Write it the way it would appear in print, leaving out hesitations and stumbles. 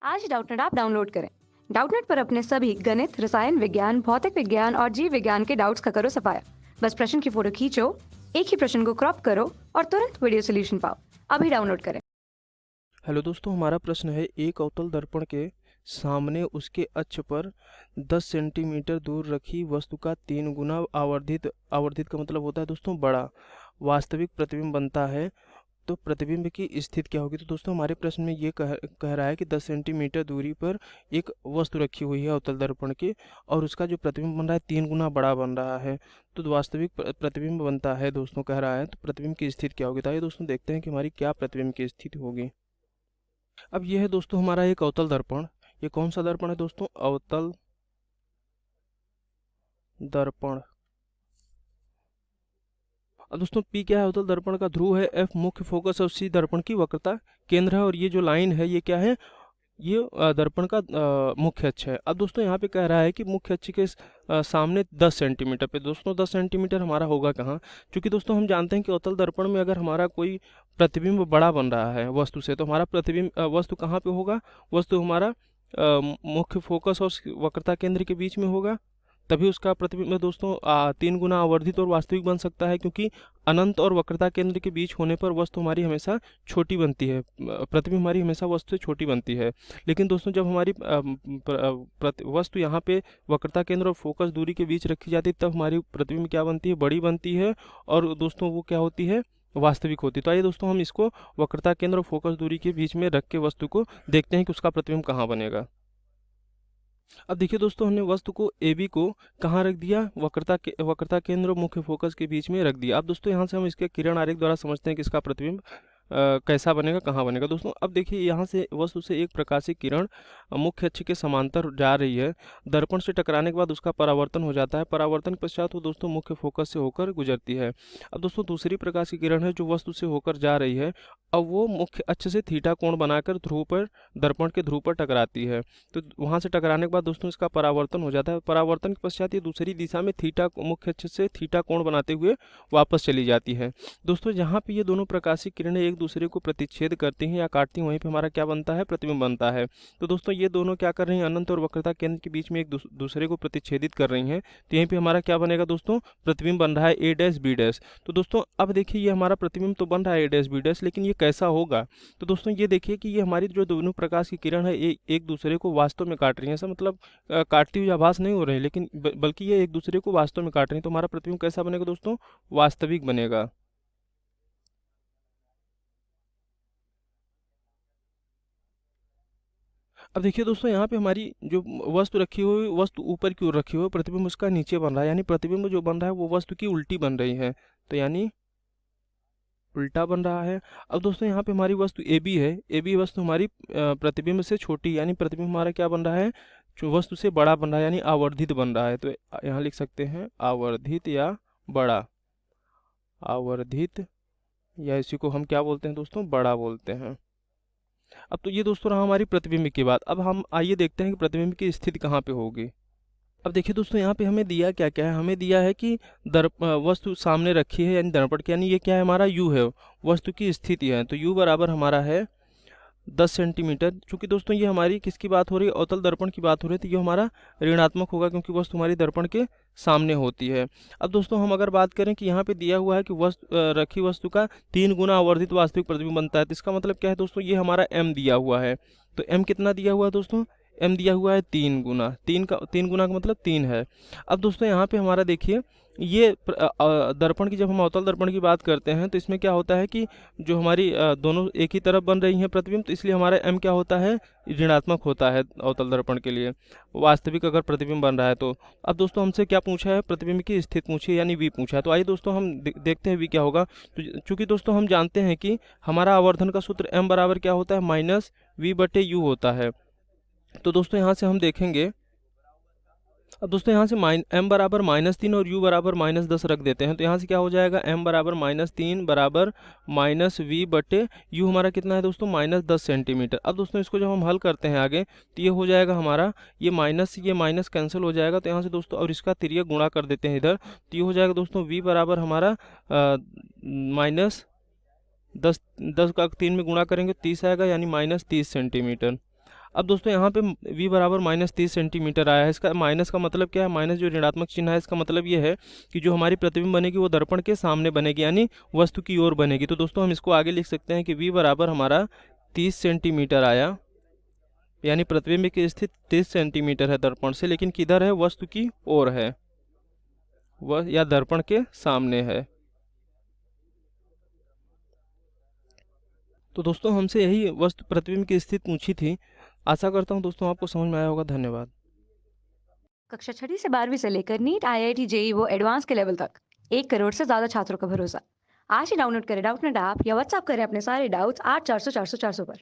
आज Doubtnut app download करें। Doubtnut पर अपने सभी गणित, रसायन विज्ञान, भौतिक विज्ञान और जीव विज्ञान के डाउट्स का करो सफाया। बस प्रश्न की फोटो खींचो, एक ही प्रश्न को क्रॉप करो और तुरंत वीडियो सोल्यूशन पाओ। अभी डाउनलोड करें। हेलो दोस्तों, हमारा प्रश्न है एक अवतल दर्पण के सामने उसके अक्ष पर 10 सेंटीमीटर दूर रखी वस्तु का 3 गुना आवर्धित आवर्धित का मतलब होता है दोस्तों बड़ा वास्तविक प्रतिबिंब बनता है, तो प्रतिबिंब की स्थिति क्या होगी। तो दोस्तों हमारे प्रश्न में ये कह रहा है कि 10 सेंटीमीटर दूरी पर एक वस्तु रखी हुई है अवतल दर्पण के, और उसका जो प्रतिबिंब बन रहा है 3 गुना बड़ा बन रहा है, तो वास्तविक प्रतिबिंब बनता है दोस्तों कह रहा है। तो प्रतिबिंब की स्थिति क्या होगी, तो आइए दोस्तों देखते हैं कि हमारी क्या प्रतिबिंब की स्थिति होगी। अब यह है दोस्तों हमारा एक अवतल दर्पण। ये कौन सा दर्पण है दोस्तों, अवतल दर्पण। अब दोस्तों P क्या है, अवतल दर्पण का ध्रुव है, F मुख्य फोकस और C दर्पण की वक्रता केंद्र है, और ये जो लाइन है ये क्या है, ये दर्पण का मुख्य अक्ष है। अब दोस्तों यहाँ पे कह रहा है कि मुख्य अक्ष के सामने 10 सेंटीमीटर पे। दोस्तों 10 सेंटीमीटर हमारा होगा कहाँ, क्योंकि दोस्तों हम जानते हैं कि अवतल दर्पण में अगर हमारा कोई प्रतिबिंब बड़ा बन रहा है वस्तु से, तो हमारा प्रतिबिंब वस्तु कहाँ पे होगा, वस्तु हमारा मुख्य फोकस और वक्रता केंद्र के बीच में होगा, तभी उसका प्रतिबिंब दोस्तों 3 गुना आवर्धित और वास्तविक बन सकता है, क्योंकि अनंत और वक्रता केंद्र के बीच होने पर वस्तु हमारी हमेशा छोटी बनती है, प्रतिबिंब हमारी हमेशा वस्तु से छोटी बनती है। लेकिन दोस्तों जब हमारी वस्तु यहाँ पे वक्रता केंद्र और फोकस दूरी के बीच रखी जाती है, तब हमारी प्रतिबिंब क्या बनती है, बड़ी बनती है, और दोस्तों वो क्या होती है, वास्तविक होती है। तो आइए दोस्तों हम इसको वक्रता केंद्र और फोकस दूरी के बीच में रख के वस्तु को देखते हैं कि उसका प्रतिबिंब कहाँ बनेगा। अब देखिए दोस्तों, हमने वस्तु को AB को कहाँ रख दिया, वक्रता केंद्र और मुख्य फोकस के बीच में रख दिया। अब दोस्तों यहाँ से हम इसके किरण आरेख द्वारा समझते हैं कि इसका प्रतिबिंब कैसा बनेगा, कहाँ बनेगा। दोस्तों अब देखिए यहाँ से वस्तु से एक प्रकाशीय किरण मुख्य अक्ष के समांतर जा रही है, दर्पण से टकराने के बाद उसका परावर्तन हो जाता है, परावर्तन के पश्चात वो दोस्तों मुख्य फोकस से होकर गुजरती है। अब दोस्तों दूसरी प्रकाश की किरण है जो वस्तु से होकर जा रही है, अब वो मुख्य अक्ष से थीटा कोण बनाकर ध्रुव पर, दर्पण के ध्रुव पर टकराती है। तो वहाँ से टकराने के बाद दोस्तों इसका परावर्तन हो जाता है, परावर्तन के पश्चात ये दूसरी दिशा में थीटा मुख्य अक्ष से थीटा कोण बनाते हुए वापस चली जाती है। दोस्तों जहाँ पे ये दोनों प्रकाशिक किरणें एक दूसरे को प्रतिच्छेद करती हैं या काटती हैं, वहीं पे हमारा क्या बनता है, प्रतिबिंब बनता है। तो दोस्तों ये दोनों क्या कर रही हैं, अनंत और वक्रता केंद्र के बीच में एक दूसरे को प्रतिच्छेदित कर रही हैं, तो यहीं पे हमारा क्या बनेगा दोस्तों, प्रतिबिंब बन रहा है A डैश B डैश। तो दोस्तों अब देखिए ये हमारा प्रतिबिंब तो बन रहा है A डैश B डैश, लेकिन ये कैसा होगा। तो दोस्तों ये देखिए कि ये हमारी जो दोनों प्रकाश की किरण है एक दूसरे को वास्तव में काट रही है, ऐसा मतलब काटती हुई आभास नहीं हो रही, लेकिन बल्कि ये एक दूसरे को वास्तव में काट रही है। तो हमारा प्रतिबिंब कैसा बनेगा दोस्तों, वास्तविक बनेगा। अब देखिए दोस्तों यहाँ पे हमारी जो वस्तु रखी हुई, वस्तु ऊपर की ओर रखी हुई, प्रतिबिंब उसका नीचे बन रहा है, यानी प्रतिबिंब जो बन रहा है वो वस्तु की उल्टी बन रही है, तो यानी उल्टा बन रहा है। अब दोस्तों यहाँ पे हमारी वस्तु AB है, AB वस्तु हमारी प्रतिबिंब से छोटी, यानी प्रतिबिंब हमारा क्या बन रहा है, जो वस्तु से बड़ा बन रहा है, यानी आवर्धित बन रहा है। तो यहाँ लिख सकते हैं आवर्धित या बड़ा, आवर्धित, या इसी को हम क्या बोलते हैं दोस्तों, बड़ा बोलते हैं। अब तो ये दोस्तों रहा हमारी प्रतिबिंब की बात। अब हम आइए देखते हैं कि प्रतिबिंब की स्थिति कहाँ पे होगी। अब देखिए दोस्तों यहाँ पे हमें दिया क्या क्या है, हमें दिया है कि वस्तु सामने रखी है यानी दर्पण के, यानी ये क्या है, हमारा U है, वस्तु की स्थिति है। तो U बराबर हमारा है 10 सेंटीमीटर। चूंकि दोस्तों ये हमारी किसकी बात हो रही है, अवतल दर्पण की बात हो रही है, तो ये हमारा ऋणात्मक होगा, क्योंकि वस्तु हमारी दर्पण के सामने होती है। अब दोस्तों हम अगर बात करें कि यहाँ पे दिया हुआ है कि रखी वस्तु का 3 गुना आवर्धित वास्तविक प्रतिबिंब बनता है, तो इसका मतलब क्या है दोस्तों, ये हमारा M दिया हुआ है। तो M कितना दिया हुआ है दोस्तों, M दिया हुआ है 3 गुना, 3 गुना का मतलब 3 है। अब दोस्तों यहाँ पे हमारा देखिए ये दर्पण की, जब हम अवतल दर्पण की बात करते हैं तो इसमें क्या होता है कि जो हमारी दोनों एक ही तरफ बन रही हैं प्रतिबिंब, तो इसलिए हमारा M क्या होता है, ऋणात्मक होता है अवतल दर्पण के लिए, वास्तविक अगर प्रतिबिंब बन रहा है तो। अब दोस्तों हमसे क्या पूछा है, प्रतिबिंब की स्थिति पूछी है, यानी V पूछा है। तो आइए दोस्तों हम देखते हैं V क्या होगा। तो चूंकि दोस्तों हम जानते हैं कि हमारा आवर्धन का सूत्र M बराबर क्या होता है, माइनस V/U होता है। तो दोस्तों यहाँ से हम देखेंगे, अब दोस्तों यहाँ से M बराबर -3 और U बराबर -10 रख देते हैं, तो यहाँ से क्या हो जाएगा, M बराबर -3 बराबर -V/U हमारा कितना है दोस्तों, -10 सेंटीमीटर। अब दोस्तों इसको जब हम हल करते हैं आगे, तो ये हो जाएगा हमारा, ये माइनस कैंसिल हो जाएगा, तो यहाँ से दोस्तों और इसका तिर्यक गुणा कर देते हैं इधर, तो ये हो जाएगा दोस्तों V बराबर हमारा -10 का 3 में गुणा करेंगे 30 आएगा, यानी -30 सेंटीमीटर। अब दोस्तों यहाँ पे v बराबर -30 सेंटीमीटर आया है। इसका माइनस का मतलब क्या है? माइनस जो ऋणात्मक चिन्ह है इसका मतलब ये है कि जो हमारी प्रतिबिंब बनेगी वो दर्पण के सामने बनेगी, यानी वस्तु की ओर बनेगी। तो दोस्तों हम इसको आगे लिख सकते हैं कि v बराबर हमारा 30 सेंटीमीटर आया, यानी प्रतिबिंब की स्थिति 30 सेंटीमीटर है दर्पण से, लेकिन किधर है? वस्तु की ओर है, वह या दर्पण के सामने है। तो दोस्तों हमसे यही वस्तु प्रतिबिंब की स्थिति पूछी थी। आशा करता हूँ दोस्तों आपको समझ में आया होगा। धन्यवाद। कक्षा 6वीं से 12वीं से लेकर नीट, IIT, जेईई वो एडवांस के लेवल तक 1 करोड़ से ज्यादा छात्रों का भरोसा। आज ही डाउनलोड करें डाउटनेट ऐप या व्हाट्सएप करें अपने सारे डाउट्स 8400 400 400 पर।